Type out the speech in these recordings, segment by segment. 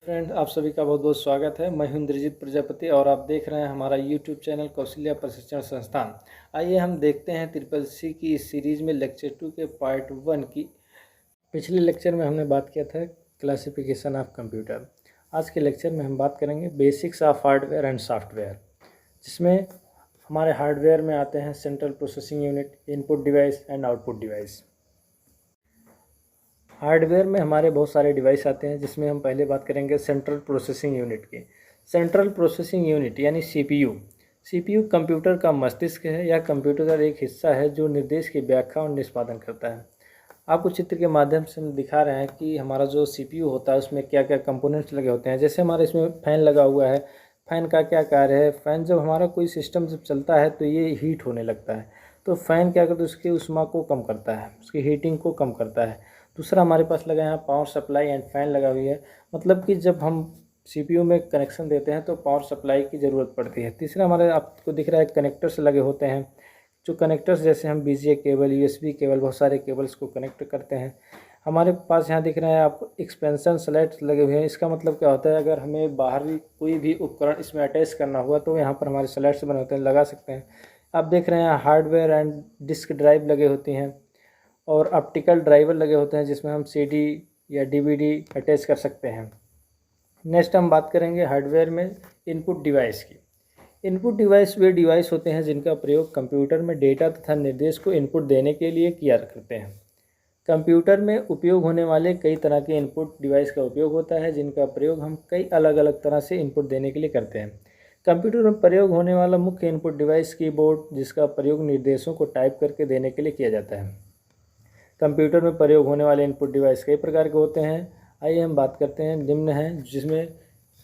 Friend, आप सभी का बहुत बहुत स्वागत है। मैं हूं इंद्रजीत प्रजापति और आप देख रहे हैं हमारा यूट्यूब चैनल कौशल्या प्रशिक्षण संस्थान। आइए हम देखते हैं ट्रिपल सी की इस सीरीज़ में लेक्चर 2 के पार्ट 1 की। पिछले लेक्चर में हमने बात किया था क्लासिफिकेशन ऑफ कंप्यूटर। आज के लेक्चर में हम बात करेंगे basics of hardware and software, जिसमें हमारे हार्डवेयर में आते हैं central processing unit, input device and output device. Hardware में हमारे बहुत सारे डिवाइस आते हैं, जिसमें हम पहले बात करेंगे सेंट्रल प्रोसेसिंग यूनिट की। सेंट्रल प्रोसेसिंग यूनिट यानी सीपीयू कंप्यूटर का मस्तिष्क है या कंप्यूटर का एक हिस्सा है जो निर्देश की व्याख्या और निष्पादन करता है। आपको चित्र के माध्यम से हम दिखा रहे हैं कि हमारा जो सीपीयू होता है उसमें क्या क्या कंपोनेंट्स लगे होते हैं। जैसे हमारे इसमें फ़ैन लगा हुआ है, फ़ैन का क्या कार्य है। फ़ैन जब हमारा कोई सिस्टम जब चलता है तो ये हीट होने लगता है, तो फ़ैन क्या करता है, उसकी ऊष्मा को कम करता है, उसकी हीटिंग को कम करता है। दूसरा हमारे पास लगा है पावर सप्लाई एंड फ़ैन लगा हुई है, मतलब कि जब हम सीपीयू में कनेक्शन देते हैं तो पावर सप्लाई की ज़रूरत पड़ती है। तीसरा हमारे आपको दिख रहा है कनेक्टर्स लगे होते हैं, जो कनेक्टर्स जैसे हम बीजीए केबल, यूएसबी केबल, बहुत सारे केबल्स को कनेक्ट करते हैं। हमारे पास यहाँ दिख रहे हैं आपको एक्सपेंशन स्लैट्स लगे हुए हैं। इसका मतलब क्या होता है, अगर हमें बाहरी कोई भी उपकरण इसमें अटैच करना हुआ तो यहाँ पर हमारे स्लैट्स बने होते हैं, लगा सकते हैं। आप देख रहे हैं हार्डवेयर एंड डिस्क ड्राइव लगे होती हैं और ऑप्टिकल ड्राइवर लगे होते हैं, जिसमें हम सीडी या डीवीडी अटैच कर सकते हैं। नेक्स्ट हम बात करेंगे हार्डवेयर में इनपुट डिवाइस की। इनपुट डिवाइस वे डिवाइस होते हैं जिनका प्रयोग कंप्यूटर में डेटा तथा निर्देश को इनपुट देने के लिए किया करते हैं। कंप्यूटर में उपयोग होने वाले कई तरह के इनपुट डिवाइस का उपयोग होता है, जिनका प्रयोग हम कई अलग अलग तरह से इनपुट देने के लिए करते हैं। कंप्यूटर में प्रयोग होने वाला मुख्य इनपुट डिवाइस कीबोर्ड, जिसका प्रयोग निर्देशों को टाइप करके देने के लिए किया जाता है। कंप्यूटर में प्रयोग होने वाले इनपुट डिवाइस कई प्रकार के होते हैं। आइए हम बात करते हैं। निम्न हैं, जिसमें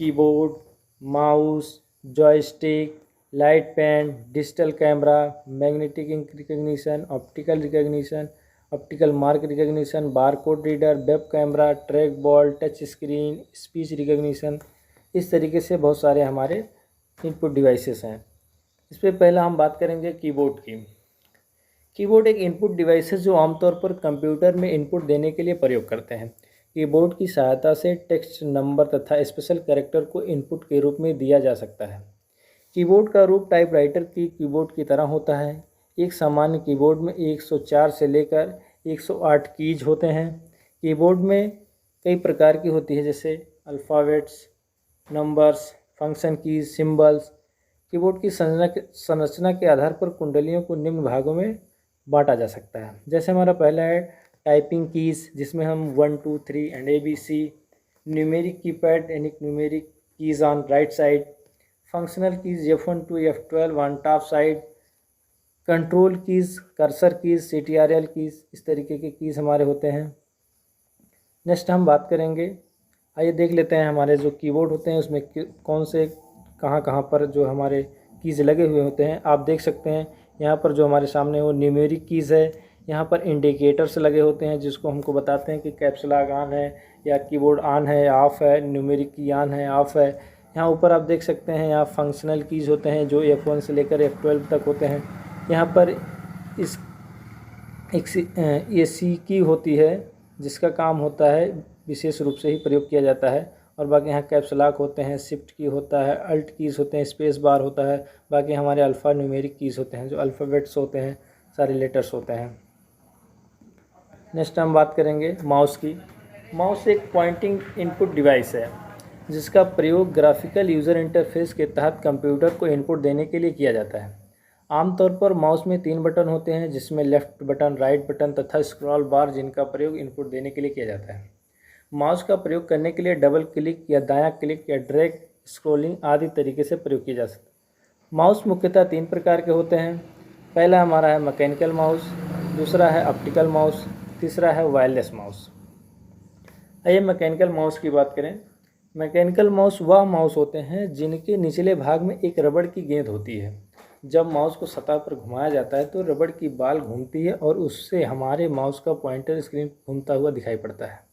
keyboard, mouse, joystick, light pen, digital camera, magnetic ink recognition, optical recognition, optical mark recognition, barcode reader, web camera, track ball, touch screen, speech recognition. इस तरीके से बहुत सारे हमारे इनपुट डिवाइसेस हैं। इस पर पहला हम बात करेंगे कीबोर्ड की। कीबोर्ड एक इनपुट डिवाइस है जो आमतौर पर कंप्यूटर में इनपुट देने के लिए प्रयोग करते हैं। कीबोर्ड की सहायता से टेक्स्ट, नंबर तथा स्पेशल कैरेक्टर को इनपुट के रूप में दिया जा सकता है। कीबोर्ड का रूप टाइपराइटर की कीबोर्ड की तरह होता है। एक सामान्य कीबोर्ड में 104 से लेकर 108 कीज होते हैं। कीबोर्ड में कई प्रकार की होती है, जैसे alphabets, numbers, function keys, symbols. Keyboard की संरचना के आधार पर कुंडलियों को निम्न भागों में बांटा जा सकता है। जैसे हमारा पहला है टाइपिंग कीज़, जिसमें हम 1 2 3 एंड ABC। न्यूमेरिक कीपैड यानी numeric keys on right side. Functional keys F1 to F12 on top side. Control keys, cursor keys, CTRL keys, इस तरीके के कीज़ हमारे होते हैं। नेक्स्ट हम बात करेंगे, आइए देख लेते हैं हमारे जो कीबोर्ड होते हैं उसमें कौन से कहाँ कहाँ पर जो हमारे कीज़ लगे हुए होते हैं। आप देख सकते हैं यहाँ पर जो हमारे सामने वो न्यूमेरिक कीज़ है। यहाँ पर इंडिकेटर्स लगे होते हैं, जिसको हमको बताते हैं कि कैप्स लॉक ऑन है या कीबोर्ड ऑन है या ऑफ़ है, न्यूमेरिक की ऑन है, ऑफ़ है। यहाँ ऊपर आप देख सकते हैं, यहाँ फंक्शनल कीज़ होते हैं जो F1 से लेकर F12 तक होते हैं। यहाँ पर इस ये सी की होती है, जिसका काम होता है विशेष रूप से ही प्रयोग किया जाता है। और बाकी यहाँ कैप्स लॉक होते हैं, शिफ्ट की होता है, अल्ट कीज़ होते हैं, स्पेस बार होता है। बाकी हमारे अल्फ़ा न्यूमेरिक कीज़ होते हैं, जो अल्फ़ाबेट्स होते हैं, सारे लेटर्स होते हैं। नेक्स्ट हम बात करेंगे माउस की। माउस एक पॉइंटिंग इनपुट डिवाइस है, जिसका प्रयोग ग्राफिकल यूज़र इंटरफेस के तहत कंप्यूटर को इनपुट देने के लिए किया जाता है। आमतौर पर माउस में 3 बटन होते हैं, जिसमें लेफ़्ट बटन, राइट बटन तथा स्क्रॉल बार, जिनका प्रयोग इनपुट देने के लिए किया जाता है। माउस का प्रयोग करने के लिए डबल क्लिक या दायां क्लिक या ड्रैग, स्क्रॉलिंग आदि तरीके से प्रयोग किया जा सकता है। माउस मुख्यतः 3 प्रकार के होते हैं। पहला हमारा है मैकेनिकल माउस, दूसरा है ऑप्टिकल माउस, तीसरा है वायरलेस माउस। आइए मैकेनिकल माउस की बात करें। मैकेनिकल माउस वह माउस होते हैं जिनके निचले भाग में एक रबड़ की गेंद होती है। जब माउस को सतह पर घुमाया जाता है तो रबड़ की बाल घूमती है और उससे हमारे माउस का पॉइंटर स्क्रीन घूमता हुआ दिखाई पड़ता है।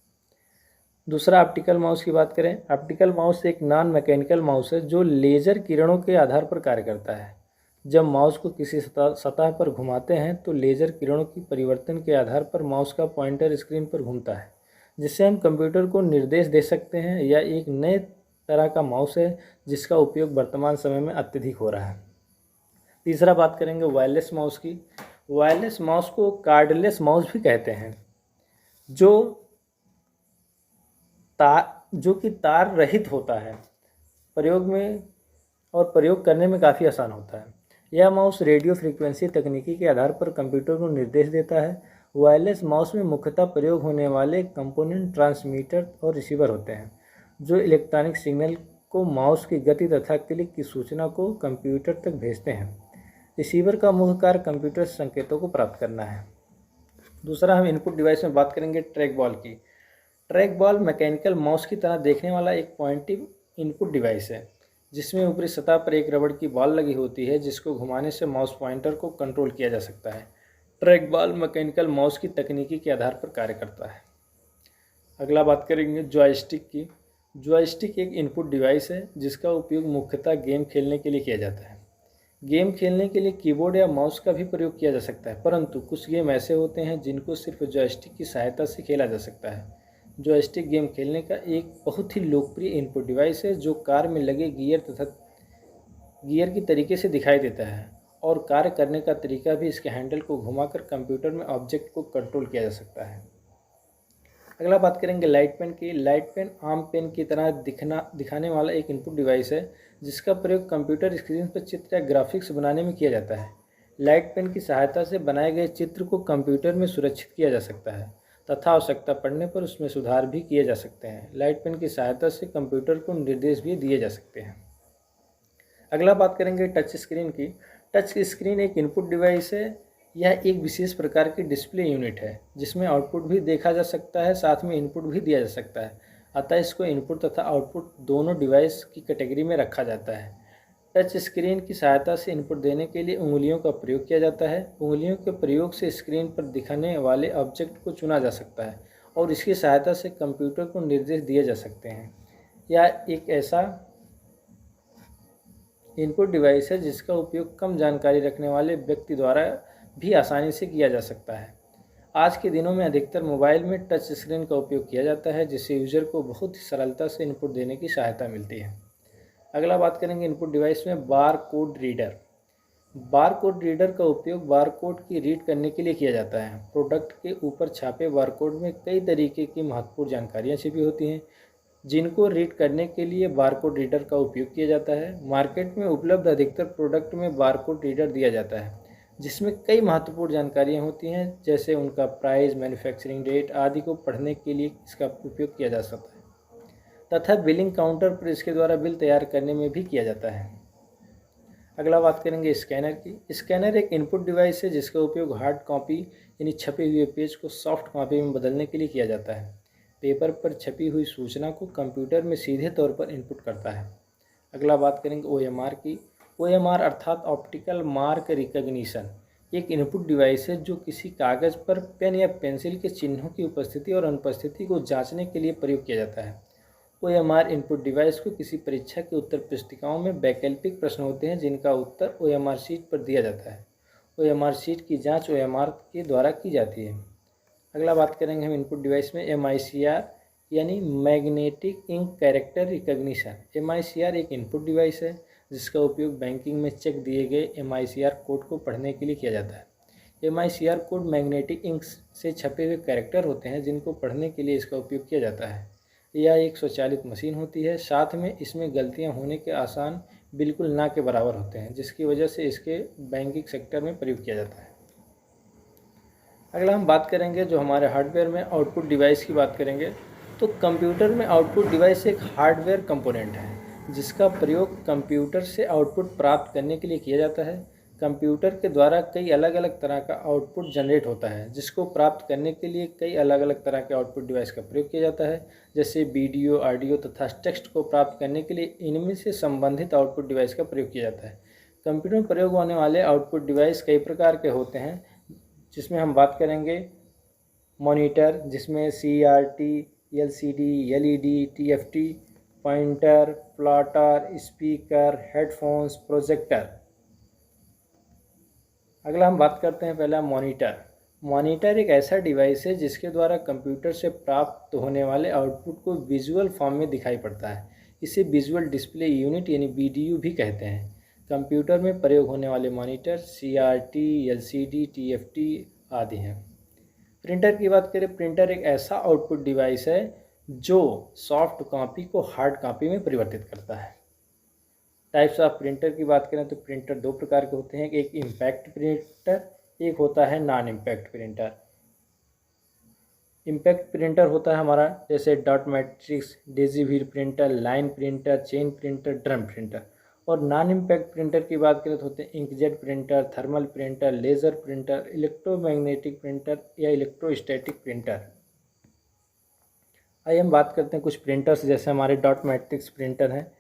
दूसरा ऑप्टिकल माउस की बात करें। ऑप्टिकल माउस एक नॉन मैकेनिकल माउस है जो लेज़र किरणों के आधार पर कार्य करता है। जब माउस को किसी सतह पर घुमाते हैं तो लेज़र किरणों की परिवर्तन के आधार पर माउस का पॉइंटर स्क्रीन पर घूमता है, जिससे हम कंप्यूटर को निर्देश दे सकते हैं, या एक नए तरह का माउस है जिसका उपयोग वर्तमान समय में अत्यधिक हो रहा है। तीसरा बात करेंगे वायरलेस माउस की। वायरलेस माउस को कार्डलेस माउस भी कहते हैं, जो कि तार रहित होता है, प्रयोग करने में काफ़ी आसान होता है। यह माउस रेडियो फ्रीक्वेंसी तकनीकी के आधार पर कंप्यूटर को निर्देश देता है। वायरलेस माउस में मुख्यतः प्रयोग होने वाले कंपोनेंट ट्रांसमीटर और रिसीवर होते हैं, जो इलेक्ट्रॉनिक सिग्नल को माउस की गति तथा क्लिक की सूचना को कंप्यूटर तक भेजते हैं। रिसीवर का मुख्य कार्य कंप्यूटर संकेतों को प्राप्त करना है। दूसरा, हम इनपुट डिवाइस में बात करेंगे ट्रैक बॉल की। ट्रैक बॉल मैकेनिकल माउस की तरह देखने वाला एक पॉइंटिव इनपुट डिवाइस है, जिसमें ऊपरी सतह पर एक रबड़ की बॉल लगी होती है, जिसको घुमाने से माउस पॉइंटर को कंट्रोल किया जा सकता है। ट्रैक बॉल मैकेनिकल माउस की तकनीकी के आधार पर कार्य करता है। अगला बात करेंगे जॉयस्टिक की। जॉयस्टिक एक इनपुट डिवाइस है जिसका उपयोग मुख्यतः गेम खेलने के लिए किया जाता है। गेम खेलने के लिए कीबोर्ड या माउस का भी प्रयोग किया जा सकता है, परंतु कुछ गेम ऐसे होते हैं जिनको सिर्फ जॉयस्टिक की सहायता से खेला जा सकता है। जॉयस्टिक गेम खेलने का एक बहुत ही लोकप्रिय इनपुट डिवाइस है, जो कार में लगे गियर की तरीके से दिखाई देता है, और कार्य करने का तरीका भी इसके हैंडल को घुमाकर कंप्यूटर में ऑब्जेक्ट को कंट्रोल किया जा सकता है। अगला बात करेंगे लाइट पेन की। लाइट पेन आम पेन की तरह दिखाने वाला एक इनपुट डिवाइस है, जिसका प्रयोग कंप्यूटर स्क्रीन पर चित्र या ग्राफिक्स बनाने में किया जाता है। लाइट पेन की सहायता से बनाए गए चित्र को कंप्यूटर में सुरक्षित किया जा सकता है तथा आवश्यकता पड़ने पर उसमें सुधार भी किए जा सकते हैं। लाइट पेन की सहायता से कंप्यूटर को निर्देश भी दिए जा सकते हैं। अगला बात करेंगे टच स्क्रीन की। टच स्क्रीन एक इनपुट डिवाइस है। यह एक विशेष प्रकार की डिस्प्ले यूनिट है, जिसमें आउटपुट भी देखा जा सकता है, साथ में इनपुट भी दिया जा सकता है। अतः इसको इनपुट तथा आउटपुट दोनों डिवाइस की कैटेगरी में रखा जाता है। टच स्क्रीन की सहायता से इनपुट देने के लिए उंगलियों का प्रयोग किया जाता है। उंगलियों के प्रयोग से स्क्रीन पर दिखने वाले ऑब्जेक्ट को चुना जा सकता है और इसकी सहायता से कंप्यूटर को निर्देश दिए जा सकते हैं। यह एक ऐसा इनपुट डिवाइस है जिसका उपयोग कम जानकारी रखने वाले व्यक्ति द्वारा भी आसानी से किया जा सकता है। आज के दिनों में अधिकतर मोबाइल में टच स्क्रीन का उपयोग किया जाता है, जिससे यूज़र को बहुत ही सरलता से इनपुट देने की सहायता मिलती है। अगला बात करेंगे इनपुट डिवाइस में bar code reader. Bar code reader का उपयोग बार कोड की रीड करने के लिए किया जाता है। प्रोडक्ट के ऊपर छापे बार कोड में कई तरीके की महत्वपूर्ण जानकारियाँ छिपी होती हैं, जिनको रीड करने के लिए बार कोड रीडर का उपयोग किया जाता है। मार्केट में उपलब्ध अधिकतर प्रोडक्ट में बार कोड रीडर दिया जाता है, जिसमें कई महत्वपूर्ण जानकारियाँ होती हैं, जैसे उनका प्राइस, मैन्युफैक्चरिंग डेट आदि को पढ़ने के लिए इसका उपयोग किया जा सकता है तथा बिलिंग काउंटर पर इसके द्वारा बिल तैयार करने में भी किया जाता है। अगला बात करेंगे स्कैनर की। स्कैनर एक इनपुट डिवाइस है जिसका उपयोग हार्ड कॉपी यानी छपे हुए पेज को सॉफ्ट कॉपी में बदलने के लिए किया जाता है। पेपर पर छपी हुई सूचना को कंप्यूटर में सीधे तौर पर इनपुट करता है। अगला बात करेंगे OMR की। OMR अर्थात ऑप्टिकल मार्क रिकग्निशन एक इनपुट डिवाइस है जो किसी कागज़ पर पेन या पेंसिल के चिन्हों की उपस्थिति और अनुपस्थिति को जांचने के लिए प्रयोग किया जाता है। OMR इनपुट डिवाइस को किसी परीक्षा के उत्तर पुस्तिकाओं में वैकल्पिक प्रश्न होते हैं, जिनका उत्तर OMR शीट पर दिया जाता है। OMR शीट की जांच OMR के द्वारा की जाती है। अगला बात करेंगे हम इनपुट डिवाइस में MICR यानी magnetic ink character recognition. MICR एक इनपुट डिवाइस है जिसका उपयोग बैंकिंग में चेक दिए गए MICR कोड को पढ़ने के लिए किया जाता है। MICR कोड मैग्नेटिक इंक से छपे हुए कैरेक्टर होते हैं, जिनको पढ़ने के लिए इसका उपयोग किया जाता है। यह एक स्वचालित मशीन होती है, साथ में इसमें गलतियां होने के आसान बिल्कुल ना के बराबर होते हैं, जिसकी वजह से इसके बैंकिंग सेक्टर में प्रयोग किया जाता है। अगला हम बात करेंगे जो हमारे हार्डवेयर में आउटपुट डिवाइस की बात करेंगे, तो कंप्यूटर में आउटपुट डिवाइस एक हार्डवेयर कंपोनेंट है जिसका प्रयोग कंप्यूटर से आउटपुट प्राप्त करने के लिए किया जाता है। कंप्यूटर के द्वारा कई अलग अलग तरह का आउटपुट जनरेट होता है, जिसको प्राप्त करने के लिए कई अलग अलग तरह के आउटपुट डिवाइस का प्रयोग किया जाता है, जैसे वीडियो, ऑडियो तथा टेक्स्ट को प्राप्त करने के लिए इनमें से संबंधित आउटपुट डिवाइस का प्रयोग किया जाता है। कंप्यूटर में प्रयोग होने वाले आउटपुट डिवाइस कई प्रकार के होते हैं, जिसमें हम बात करेंगे मॉनिटर, जिसमें CRT, LCD, LED, TFT, pointer, plotter, speaker, headphones, projector. अगला हम बात करते हैं पहला मॉनिटर। मॉनिटर एक ऐसा डिवाइस है जिसके द्वारा कंप्यूटर से प्राप्त होने वाले आउटपुट को विजुअल फॉर्म में दिखाई पड़ता है। इसे विजुअल डिस्प्ले यूनिट यानी वीडीयू भी कहते हैं। कंप्यूटर में प्रयोग होने वाले मॉनिटर सीआरटी, एलसीडी, टीएफटी आदि हैं। प्रिंटर की बात करें, प्रिंटर एक ऐसा आउटपुट डिवाइस है जो सॉफ्ट कॉपी को हार्ड कॉपी में परिवर्तित करता है। टाइप्स ऑफ प्रिंटर की बात करें तो प्रिंटर दो प्रकार के होते हैं, एक इम्पैक्ट प्रिंटर, एक होता है non impact printer. Impact printer होता है हमारा जैसे dot matrix, daisy wheel printer, line printer, chain printer, drum printer. और नॉन इम्पैक्ट प्रिंटर की बात करें तो होते हैं inkjet printer, thermal printer, laser printer, electromagnetic printer या इलेक्ट्रोस्टैटिक प्रिंटर। आइए हम बात करते हैं कुछ प्रिंटर्स, जैसे हमारे डॉट मैट्रिक्स प्रिंटर हैं।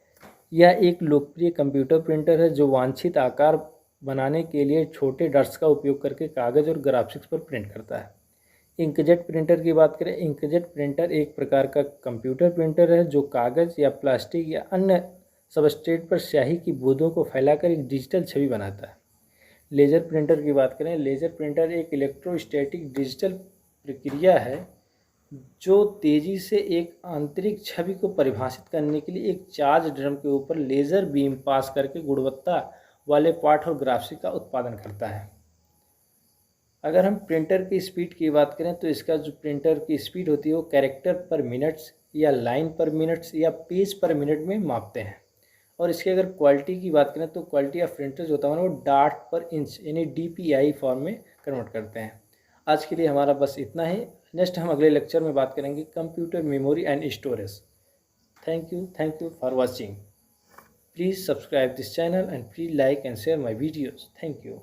यह एक लोकप्रिय कंप्यूटर प्रिंटर है जो वांछित आकार बनाने के लिए छोटे डॉट्स का उपयोग करके कागज़ और ग्राफिक्स पर प्रिंट करता है। इंकजेट प्रिंटर की बात करें, इंकजेट प्रिंटर एक प्रकार का कंप्यूटर प्रिंटर है जो कागज़ या प्लास्टिक या अन्य सबस्ट्रेट पर स्याही की बूंदों को फैलाकर एक डिजिटल छवि बनाता है। लेज़र प्रिंटर की बात करें, लेज़र प्रिंटर एक इलेक्ट्रोस्टैटिक डिजिटल प्रक्रिया है जो तेज़ी से एक आंतरिक छवि को परिभाषित करने के लिए एक चार्ज ड्रम के ऊपर लेज़र बीम पास करके गुणवत्ता वाले पाठ और ग्राफिक्स का उत्पादन करता है। अगर हम प्रिंटर की स्पीड की बात करें तो इसका जो प्रिंटर की स्पीड होती है वो कैरेक्टर पर मिनट्स या लाइन पर मिनट्स या पेज पर मिनट में मापते हैं। और इसके अगर क्वालिटी की बात करें तो क्वालिटी ऑफ प्रिंटर जो होता है वो डाट पर इंच यानी DPI फॉर्म में कन्वर्ट करते हैं। आज के लिए हमारा बस इतना ही। नेक्स्ट हम अगले लेक्चर में बात करेंगे computer memory and storage. Thank you for watching. Please subscribe this channel and please like and share my videos. Thank you.